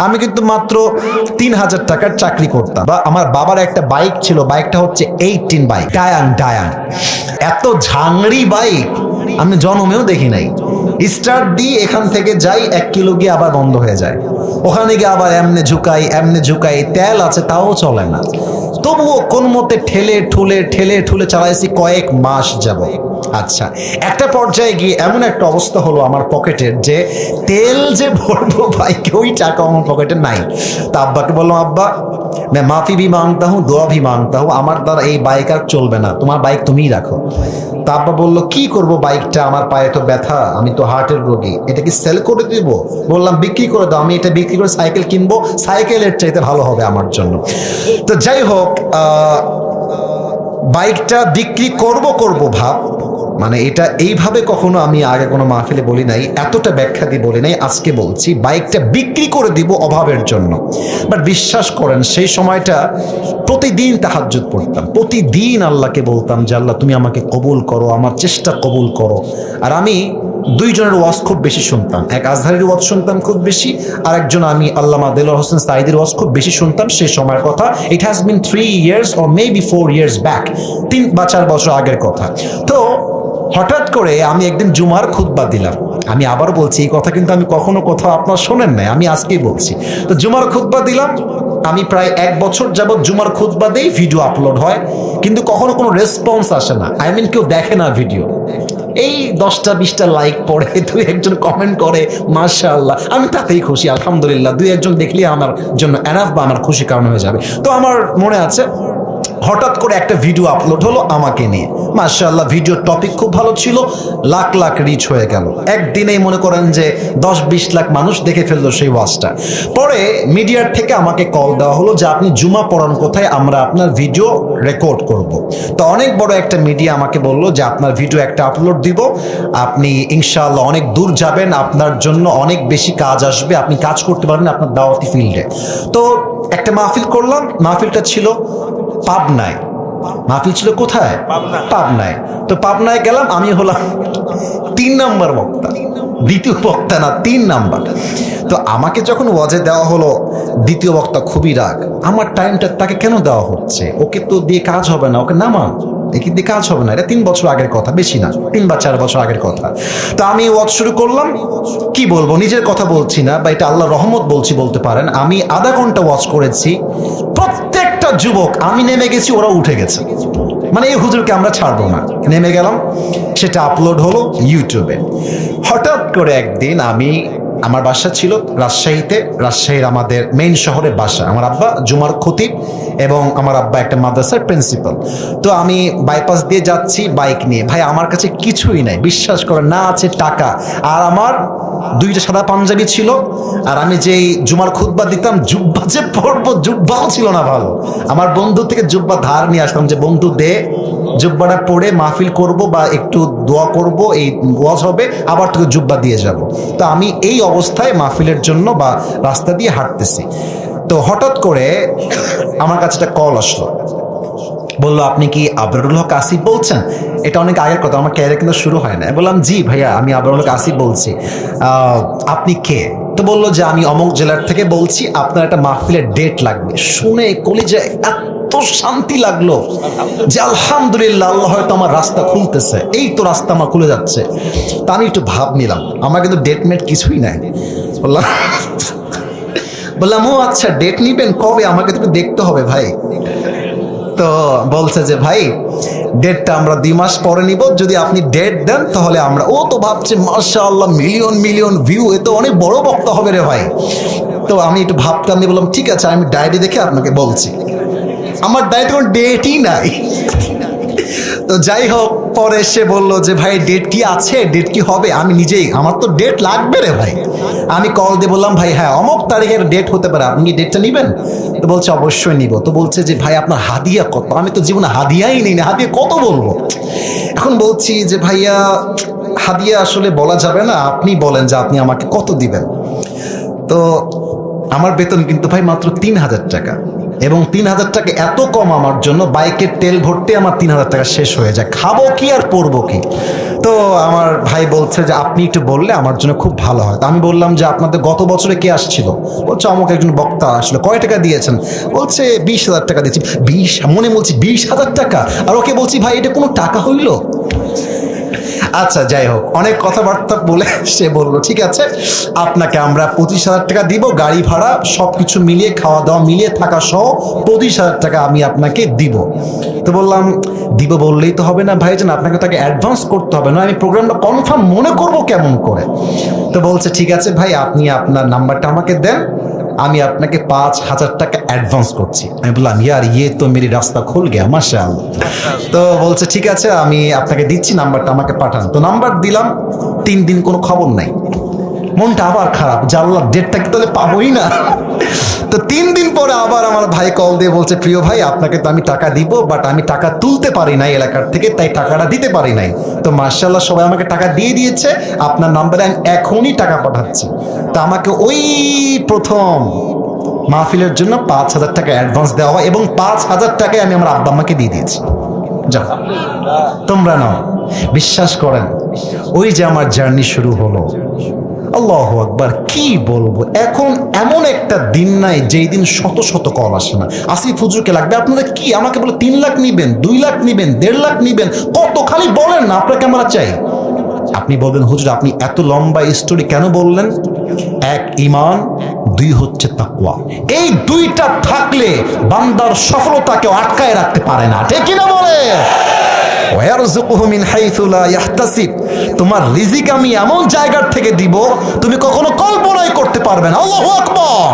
আমি কিন্তু মাত্র ৩,০০০ টাকার চাকরি করতাম। বা আমার বাবার একটা বাইক ছিল, বাইকটা হচ্ছে 18 বাইক, ডায়াং। এত ঝাংড়ি বাইক আমি জন্মেও দেখি নাই। স্টার্ট দিয়ে এখান থেকে যাই 1 কিলো গিয়ে আবার বন্ধ হয়ে যায়, ওখানে গিয়ে আবার এমনে ঝুঁকাই, তেল আছে তাও চলে না। তবুও কোন মতে ঠেলে ঠুলে চালাইছি কয়েক মাস যাব। আচ্ছা, একটা পর্যায়ে গিয়ে এমন একটা অবস্থা হলো আমার পকেটের, যে তেল যে ভরবো বাইকে ওই টাকা আমার পকেটে নাই। তা আব্বাকে বললাম, আব্বা मैं माफी भी मांगता हूँ, दुआ भी मांगता हूँ, আমার দ্বারা এই বাইক আর চলবে না, তোমার বাইক তুমিই রাখো। তা আব্বা বললো, কি করব বাইকটা, আমার পায়ে তো ব্যথা, আমি তো হার্টের রোগী, এটা কি সেল করে দিব? বললাম, বিক্রি করে দাও, আমি এটা বিক্রি করে সাইকেল কিনবো, সাইকেলের চাইতে ভালো হবে আমার জন্য। তো যাই হোক, বাইকটা বিক্রি করব ভাব, মানে এটা এইভাবে কখনো আমি আগে কোনো মাহফিলে বলি নাই, এতটা ব্যাখ্যা দিয়ে বলি নাই, আজকে বলছি বাইকটা বিক্রি করে দিব অভাবের জন্য। বাট বিশ্বাস করেন সেই সময়টা প্রতিদিন তাহাজ্জুদ পড়তাম, প্রতিদিন আল্লাহকে বলতাম যে আল্লাহ তুমি আমাকে কবুল করো, আমার চেষ্টা কবুল করো। আর আমি দুইজনের ওয়াজ খুব বেশি শুনতাম, এক আজহারের ওয়াজ শুনতাম খুব বেশি, আর একজন আমি আল্লামা দেলোয়ার হোসেন সাঈদীর ওয়াজ খুব বেশি শুনতাম সেই সময়ের কথা। It has been 3 years or maybe 4 years back, 3 বা 4 বছর আগের কথা। তো হঠাৎ করে আমি একদিন জুমার খুতবা দিলাম, আমি আবার বলছি এই কথা কিন্তু আমি কখনো কোথাও আপনার শোনেন নাই, আমি আজকেই বলছি। তো জুমার খুতবা দিলাম, আমি প্রায় 1 বছর যাবৎ জুমার খুতবা দেই, ভিডিও আপলোড হয়, কিন্তু কখনো কোনো রেসপন্স আসে না, আই মিন কেউ দেখে না ভিডিও। এই 10টা-20টা লাইক পড়ে, 2-1জন কমেন্ট করে মাশাআল্লাহ, আমি তাতেই খুশি, আলহামদুলিল্লাহ, 2-1জন দেখলে আমার জন্য এনাফ বা আমার খুশি কারণ হয়ে যাবে। তো আমার মনে আছে হঠাৎ করে একটা ভিডিও আপলোড হলো আমাকে নিয়ে, মাশাআল্লাহ ভিডিওর টপিক খুব ভালো ছিল, লাখ লাখ রিচ হয়ে গেল, একদিনেই মনে করেন যে 10-20 লাখ মানুষ দেখে ফেললো সেই ওয়াজটা। পরে মিডিয়ার থেকে আমাকে কল দেওয়া হলো যে আপনি জুমা পড়ান কোথায়, আমরা আপনার ভিডিও রেকর্ড করব। তো অনেক বড় একটা মিডিয়া আমাকে বললো যে আপনার ভিডিও একটা আপলোড দিব, আপনি ইনশাআল্লাহ অনেক দূর যাবেন, আপনার জন্য অনেক বেশি কাজ আসবে, আপনি কাজ করতে পারবেন আপনার দাওয়াতি ফিল্ডে। তো একটা মাহফিল করলাম, মাহফিলটা ছিল পাবনায়। মাহফিল ছিল কোথায়? পাবনায়। তো পাবনায় গেলাম, আমি হলাম 3 নাম্বার বক্তা, দ্বিতীয় বক্তা না, 3 নাম্বার। তো আমাকে যখন ওয়াজে দেওয়া হলো, দ্বিতীয় বক্তা খুবই রাগ, আমার টাইমটা তাকে কেন দেওয়া হচ্ছে, ওকে তো দিয়ে কাজ হবে না, ওকে নামান, একে দিয়ে কাজ হবে না, এটা 3 বছর আগের কথা, বেশি না, 3 বা 4 বছর আগের কথা। তো আমি ওয়াজ শুরু করলাম, কি বলবো, নিজের কথা বলছি না বা এটা আল্লাহর রহমত বলছি বলতে পারেন, আমি আধা ঘন্টা ওয়াজ করেছি, প্রত্যেকটা যুবক, আমি নেমে গেছি ওরা উঠে গেছে, মানে এই হুজুরকে আমরা ছাড়বো না, নেমে গেলাম, সেটা আপলোড হলো ইউটিউবে। হঠাৎ করে একদিন আমার বাসা ছিল রাজশাহীতে, রাজশাহীর আমাদের মেইন শহরে বাসা, আমার আব্বা জুমার খতিব এবং আমার আব্বা একটা মাদ্রাসার প্রিন্সিপাল। তো আমি বাইপাস দিয়ে যাচ্ছি বাইক নিয়ে, ভাই আমার কাছে কিছুই নাই, বিশ্বাস করে না আছে টাকা, আর আমার 2টা সাদা পাঞ্জাবি ছিল, আর আমি যেই জুমার খুতবা দিতাম, জুব্বা যে পরবো, জুব্বাও ছিল না ভালো, আমার বন্ধু থেকে জুব্বা ধার নিয়ে আসতাম যে বন্ধু দে, জুব্বাটা পরে মাহফিল করব বা একটু দোয়া করব, এই ওয়াজ হবে, আবার তোকে জুব্বা দিয়ে যাব। তো আমি এই অবস্থায় মাহফিলের জন্য বা রাস্তা দিয়ে হাঁটতেছি, তো হঠাৎ করে আমার কাছে একটা কল আসলো, বললো আপনি কি আবরারুল হক আসিফ বলছেন? এটা অনেক আগের কথা, আমার ক্যারিয়ার কিন্তু শুরু হয় না। বললাম জি ভাইয়া, আমি আবরারুল হক আসিফ বলছি, আপনি কে? তো বললো যে আমি অমুক জেলার থেকে বলছি, আপনার একটা মাহফিলের ডেট লাগবে। শুনে কলিজায় এত শান্তি লাগলো যে আলহামদুলিল্লাহ, আল্লাহ হয়তো আমার রাস্তা খুলতেছে, এই তো রাস্তা আমার খুলে যাচ্ছে। তা আমি একটু ভাব নিলাম, আমার কিন্তু ডেট মেট কিছুই নাই। বললাম ও আচ্ছা, ডেট নিবেন কবে, আমাকে তো দেখতে হবে ভাই। তো বলছে যে ভাই ডেটটা আমরা 2 মাস পরে নিব, যদি আপনি ডেট দেন তাহলে আমরা। ও তো ভাবছে মাশাআল্লাহ মিলিয়ন ভিউ, এ তো অনেক বড় বক্তা হবে রে ভাই। তো আমি একটু ভাবতাম, আমি বললাম ঠিক আছে, আমি ডায়েরি দেখে আপনাকে বলছি। আমার ডায়েরিতে কোনো ডেটই নাই। তো যাই হোক, পরে সে বললো যে ভাই ডেট কি আছে, ডেট কি হবে? আমি নিজেই, আমার তো ডেট লাগবে রে ভাই। আমি কল দিয়ে বললাম ভাই হ্যাঁ অমুক তারিখের ডেট হতে পারে, আপনি কি ডেটটা নেবেন? তো বলছে অবশ্যই নিব। তো বলছে যে ভাই আপনার হাদিয়া কত? আমি তো জীবনে হাদিয়াই নিই না, হাদিয়া কত বলবো। এখন বলছি যে ভাইয়া হাদিয়া আসলে বলা যাবে না, আপনি বলেন যে আপনি আমাকে কত দিবেন। তো আমার বেতন কিন্তু ভাই মাত্র 3,000 টাকা, এবং 3,000 টাকা এত কম আমার জন্য, বাইকের তেল ভরতে আমার 3,000 টাকা শেষ হয়ে যায়, খাবো কি আর পরবো কি? তো আমার ভাই বলছে যে আপনি একটু বললে আমার জন্য খুব ভালো হয়। তো আমি বললাম যে আপনাদের গত বছরে কে আসছিল? বলছে আমাকে একজন বক্তা আসলো। কয় টাকা দিয়েছেন? বলছে 20,000 টাকা দিয়েছি। মনে বলছি 20,000 টাকা, আর ওকে বলছি ভাই এটা কোনো টাকা হইল? আচ্ছা যাই হোক, অনেক কথাবার্তা বলে সে বললো ঠিক আছে আপনাকে আমরা 25,000 টাকা দিব, গাড়ি ভাড়া সবকিছু মিলিয়ে, খাওয়া দাওয়া মিলিয়ে, থাকা সহ 25,000 টাকা আমি আপনাকে দিব। তো বললাম দিব বললেই তো হবে না ভাইজান, আপনাকে তাকে অ্যাডভান্স করতে হবে, না আমি প্রোগ্রামটা কনফার্ম মনে করব কেমন করে? তো বলছে ঠিক আছে ভাই, আপনি আপনার নাম্বারটা আমাকে দেন, আমি আপনাকে 5,000 টাকা অ্যাডভান্স করছি। আমি বললাম ইয়ার ইয়ে তো মেরি রাস্তা খুল গিয়া মাশাআল্লাহ। তো বলছে ঠিক আছে আমি আপনাকে দিচ্ছি, নাম্বারটা আমাকে পাঠান। তো নাম্বার দিলাম, 3 দিন কোনো খবর নাই। মনটা আবার খারাপ, জানলাম ডেটটা কি তাহলে পাবোই না। তো 3 দিন পরে আবার আমার ভাই কল দিয়ে বলছে প্রিয় ভাই আপনাকে তো আমি টাকা দিব, বাট আমি টাকা তুলতে পারি নাই এলাকার থেকে, তাই টাকাটা দিতে পারি নাই। তো মার্শাল্লাহ সবাই আমাকে টাকা দিয়ে দিয়েছে, আপনার নাম্বারে আমি এখনই টাকা পাঠাচ্ছি। তো আমাকে ওই প্রথম মাহফিলের জন্য 5,000 টাকা অ্যাডভান্স দেওয়া হয়, এবং 5,000 টাকায় আমি আমার আব্বা আম্মাকে দিয়ে দিয়েছি। যাও তোমরা নাও। বিশ্বাস করেন ওই যে আমার জার্নি শুরু হলো। আল্লাহু আকবার, কি বলবো, এখন এমন একটা দিন নাই যেই দিন শত শত কল আসে না। আসিফ হুজুরকে লাগবে আপনাদের কি, আমাকে বলে 3 লাখ নিবেন, 2 লাখ নিবেন, 1.5 লাখ নিবেন, কত খালি বলেন না আপনাকে আমরা চাই। আপনি বলবেন হুজুর আপনি এত লম্বা স্টোরি কেন বললেন? 1 ঈমান, 2 হচ্ছে তাকওয়া। এই 2টা থাকলে বান্দার সফলতাকেও আটকায় রাখতে পারে না, ঠিক কিনা বলে? ওয়ারযুকুহু মিন হাইসু লা ইয়াহতাসিব, তোমার রিজিক আমি এমন জায়গার থেকে দিব তুমি কখনো কল্পনাই করতে পারবে না। আল্লাহু আকবার।